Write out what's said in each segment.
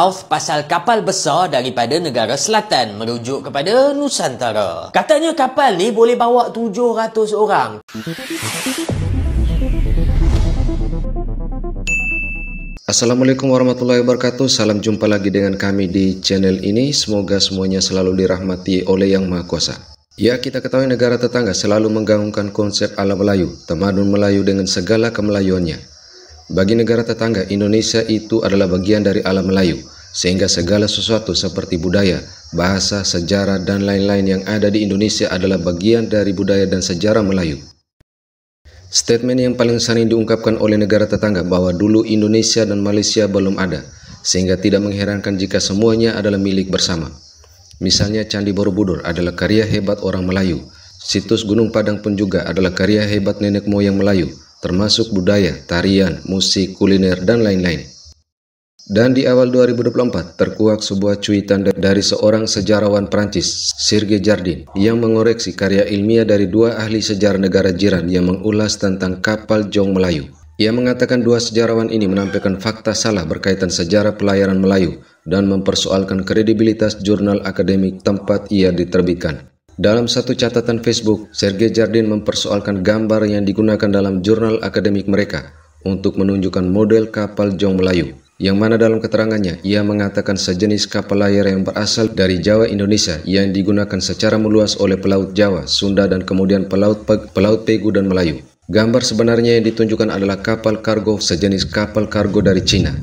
South pasal kapal besar daripada negara selatan merujuk kepada Nusantara. Katanya kapal ni boleh bawa 700 orang. Assalamualaikum warahmatullahi wabarakatuh. Salam jumpa lagi dengan kami di channel ini. Semoga semuanya selalu dirahmati oleh Yang Maha Kuasa. Ya, kita ketahui negara tetangga selalu menggaungkan konsep ala Melayu, tamadun Melayu dengan segala kemelayuannya. Bagi negara tetangga, Indonesia itu adalah bagian dari alam Melayu, sehingga segala sesuatu seperti budaya, bahasa, sejarah, dan lain-lain yang ada di Indonesia adalah bagian dari budaya dan sejarah Melayu. Statement yang paling sering diungkapkan oleh negara tetangga bahwa dulu Indonesia dan Malaysia belum ada, sehingga tidak mengherankan jika semuanya adalah milik bersama. Misalnya Candi Borobudur adalah karya hebat orang Melayu, situs Gunung Padang pun juga adalah karya hebat nenek moyang Melayu, termasuk budaya, tarian, musik, kuliner, dan lain-lain. Dan di awal 2024 terkuak sebuah cuitan dari seorang sejarawan Prancis, Serge Jardin, yang mengoreksi karya ilmiah dari dua ahli sejarah negara jiran yang mengulas tentang kapal Jong Melayu. Ia mengatakan dua sejarawan ini menampilkan fakta salah berkaitan sejarah pelayaran Melayu dan mempersoalkan kredibilitas jurnal akademik tempat ia diterbitkan. Dalam satu catatan Facebook, Serge Jardin mempersoalkan gambar yang digunakan dalam jurnal akademik mereka untuk menunjukkan model kapal Jong Melayu, yang mana dalam keterangannya ia mengatakan sejenis kapal layar yang berasal dari Jawa Indonesia yang digunakan secara meluas oleh pelaut Jawa, Sunda, dan kemudian pelaut Pegu dan Melayu. Gambar sebenarnya yang ditunjukkan adalah kapal kargo sejenis kapal kargo dari Cina.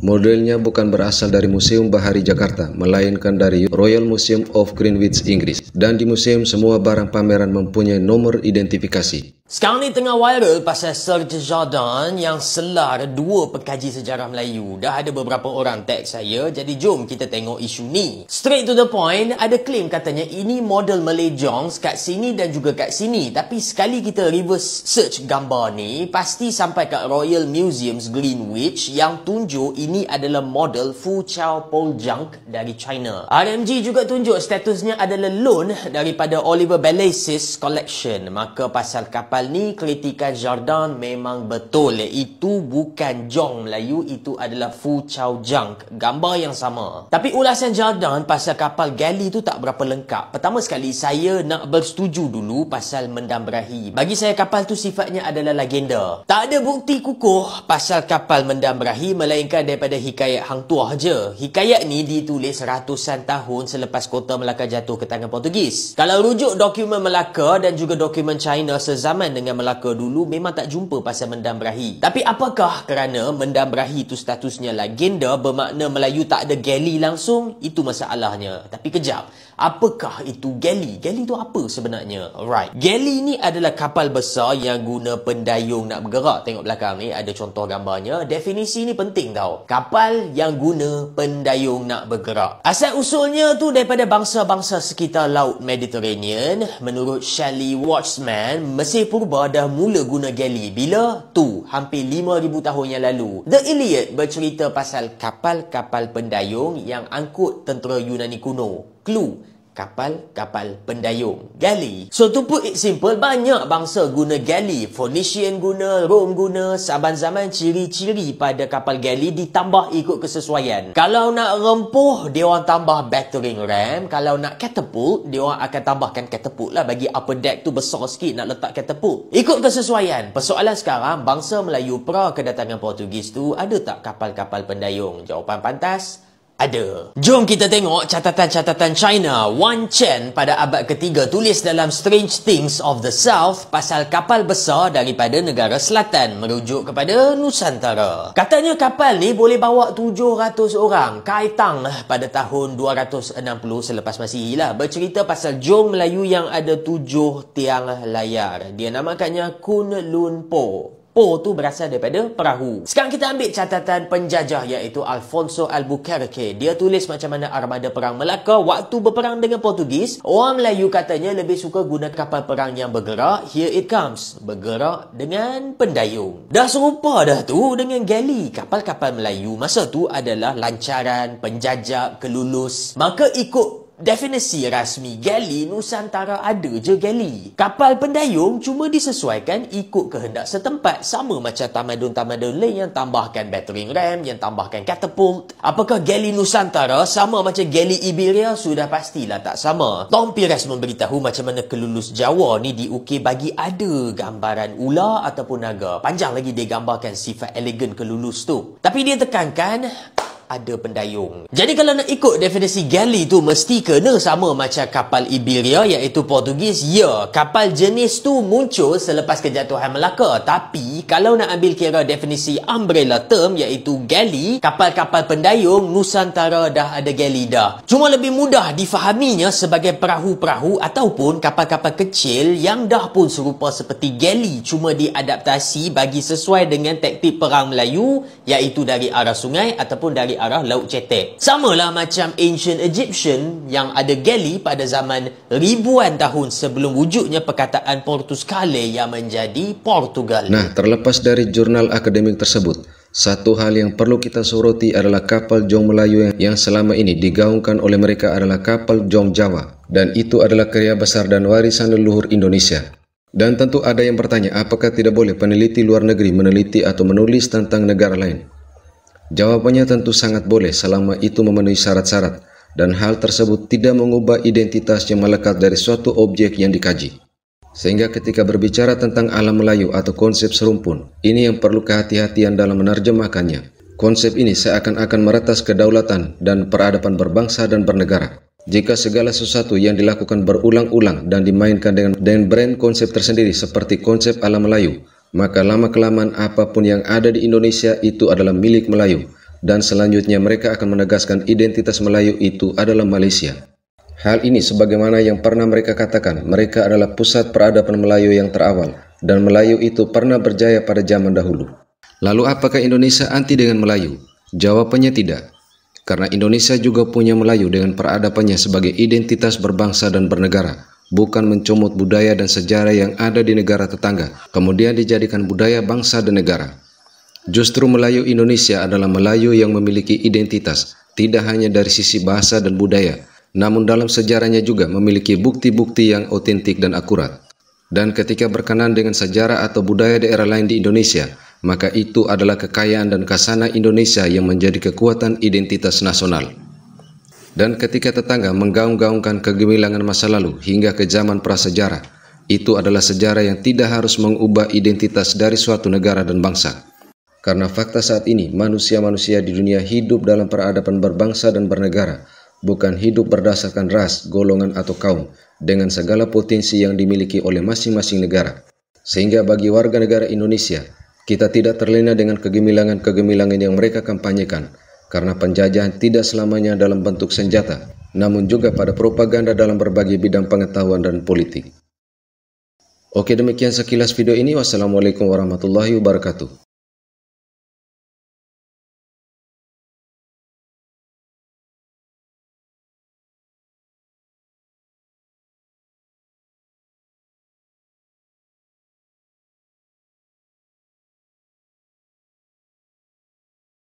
Modelnya bukan berasal dari Museum Bahari Jakarta, melainkan dari Royal Museum of Greenwich, Inggris. Dan di museum semua barang pameran mempunyai nomor identifikasi. Sekarang ni tengah viral pasal Serge Jardin yang selar dua pekaji sejarah Melayu. Dah ada beberapa orang tag saya, jadi jom kita tengok isu ni. Straight to the point, ada claim katanya ini model Malay Jongs kat sini dan juga kat sini. Tapi sekali kita reverse search gambar ni, pasti sampai kat Royal Museums Greenwich yang tunjuk ini adalah model Fu Chao Pol Junk dari China. RMG juga tunjuk statusnya adalah loan daripada Oliver Balasis Collection. Maka pasal kapal ni kritikan Jardin memang betul. Itu bukan Jong Melayu, itu adalah Fu Chao Junk, gambar yang sama. Tapi ulasan Jardin pasal kapal galley tu tak berapa lengkap. Pertama sekali saya nak bersetuju dulu pasal mendam berahi. Bagi saya kapal tu sifatnya adalah legenda. Tak ada bukti kukuh pasal kapal mendam berahi melainkan daripada hikayat hang tuah je. Hikayat ni ditulis ratusan tahun selepas kota Melaka jatuh ke tangan Portugis. Kalau rujuk dokumen Melaka dan juga dokumen China sezaman dengan Melaka dulu, memang tak jumpa pasal mendam berahi. Tapi apakah kerana mendam berahi itu statusnya legenda bermakna Melayu tak ada galley langsung? Itu masalahnya. Tapi kejap, apakah itu galley? Galley tu apa sebenarnya? Alright, galley ni adalah kapal besar yang guna pendayung nak bergerak. Tengok belakang ni ada contoh gambarnya. Definisi ni penting tau. Kapal yang guna pendayung nak bergerak. Asal usulnya tu daripada bangsa-bangsa sekitar Laut Mediterranean. Menurut Shelley Watchman, Mesir Purba dah mula guna galley. Bila? Tu, hampir 5,000 tahun yang lalu. The Iliad bercerita pasal kapal-kapal pendayung yang angkut tentera Yunani kuno. Clue, kapal-kapal pendayung, galley. So to put it simple, banyak bangsa guna galley. Phoenician guna, Rome guna. Saban zaman ciri-ciri pada kapal galley ditambah ikut kesesuaian. Kalau nak rempuh, dia orang tambah battering ram. Kalau nak catapult, dia orang akan tambahkan catapult lah. Bagi upper deck tu besar sikit nak letak catapult. Ikut kesesuaian. Persoalan sekarang, bangsa Melayu pra kedatangan Portugis tu ada tak kapal-kapal pendayung? Jawapan pantas, ada. Jom kita tengok catatan-catatan China. Wan Chen pada abad ketiga tulis dalam Strange Things of the South pasal kapal besar daripada negara selatan merujuk kepada Nusantara. Katanya kapal ni boleh bawa 700 orang. Kai Tang pada tahun 260 selepas Masihi lah bercerita pasal Jong Melayu yang ada 7 tiang layar. Dia namakannya Kun Lun Po. Po tu berasal daripada perahu. Sekarang kita ambil catatan penjajah iaitu Alfonso Albuquerque. Dia tulis macam mana armada perang Melaka waktu berperang dengan Portugis. Orang Melayu katanya lebih suka guna kapal perang yang bergerak. Here it comes. Bergerak dengan pendayung. Dah serupa dah tu dengan galley. Kapal-kapal Melayu masa tu adalah lancaran, penjajah, kelulus. Maka ikut definisi rasmi galley, Nusantara ada je galley. Kapal pendayung cuma disesuaikan ikut kehendak setempat, sama macam tamadun-tamadun lain yang tambahkan battering ram, yang tambahkan catapult. Apakah galley Nusantara sama macam galley Iberia? Sudah pastilah tak sama. Tom Pires memberitahu macam mana kelulus Jawa ni diukir bagi ada gambaran ular ataupun naga. Panjang lagi dia gambarkan sifat elegan kelulus tu. Tapi dia tekankan ada pendayung. Jadi kalau nak ikut definisi galley tu mesti kena sama macam kapal Iberia iaitu Portugis. Ya, kapal jenis tu muncul selepas kejatuhan Melaka. Tapi kalau nak ambil kira definisi umbrella term iaitu galley, kapal-kapal pendayung Nusantara dah ada galley dah. Cuma lebih mudah difahaminya sebagai perahu-perahu ataupun kapal-kapal kecil yang dah pun serupa seperti galley, cuma diadaptasi bagi sesuai dengan taktik perang Melayu iaitu dari arah sungai ataupun dari arah Laut Cetek. Samalah macam ancient Egyptian yang ada galley pada zaman ribuan tahun sebelum wujudnya perkataan Portuskale yang menjadi Portugal. Nah, terlepas dari jurnal akademik tersebut, satu hal yang perlu kita soroti adalah kapal Jong Melayu yang selama ini digaungkan oleh mereka adalah kapal Jong Jawa, dan itu adalah karya besar dan warisan leluhur Indonesia. Dan tentu ada yang bertanya, apakah tidak boleh peneliti luar negeri meneliti atau menulis tentang negara lain? Jawabannya tentu sangat boleh selama itu memenuhi syarat-syarat dan hal tersebut tidak mengubah identitas yang melekat dari suatu objek yang dikaji. Sehingga ketika berbicara tentang alam Melayu atau konsep serumpun, ini yang perlu kehati-hatian dalam menerjemahkannya. Konsep ini seakan-akan meretas kedaulatan dan peradaban berbangsa dan bernegara. Jika segala sesuatu yang dilakukan berulang-ulang dan dimainkan dengan brand konsep tersendiri seperti konsep alam Melayu, maka lama-kelamaan apapun yang ada di Indonesia itu adalah milik Melayu, dan selanjutnya mereka akan menegaskan identitas Melayu itu adalah Malaysia. Hal ini sebagaimana yang pernah mereka katakan, mereka adalah pusat peradaban Melayu yang terawal, dan Melayu itu pernah berjaya pada zaman dahulu. Lalu apakah Indonesia anti dengan Melayu? Jawabannya tidak, karena Indonesia juga punya Melayu dengan peradabannya sebagai identitas berbangsa dan bernegara, bukan mencomot budaya dan sejarah yang ada di negara tetangga, kemudian dijadikan budaya bangsa dan negara. Justru Melayu Indonesia adalah Melayu yang memiliki identitas, tidak hanya dari sisi bahasa dan budaya, namun dalam sejarahnya juga memiliki bukti-bukti yang otentik dan akurat. Dan ketika berkenan dengan sejarah atau budaya daerah lain di Indonesia, maka itu adalah kekayaan dan khazanah Indonesia yang menjadi kekuatan identitas nasional. Dan ketika tetangga menggaung-gaungkan kegemilangan masa lalu hingga ke zaman prasejarah, itu adalah sejarah yang tidak harus mengubah identitas dari suatu negara dan bangsa. Karena fakta saat ini, manusia-manusia di dunia hidup dalam peradaban berbangsa dan bernegara, bukan hidup berdasarkan ras, golongan atau kaum, dengan segala potensi yang dimiliki oleh masing-masing negara. Sehingga bagi warga negara Indonesia, kita tidak terlena dengan kegemilangan-kegemilangan yang mereka kampanyekan, karena penjajahan tidak selamanya dalam bentuk senjata, namun juga pada propaganda dalam berbagai bidang pengetahuan dan politik. Oke, demikian sekilas video ini. Wassalamualaikum warahmatullahi wabarakatuh.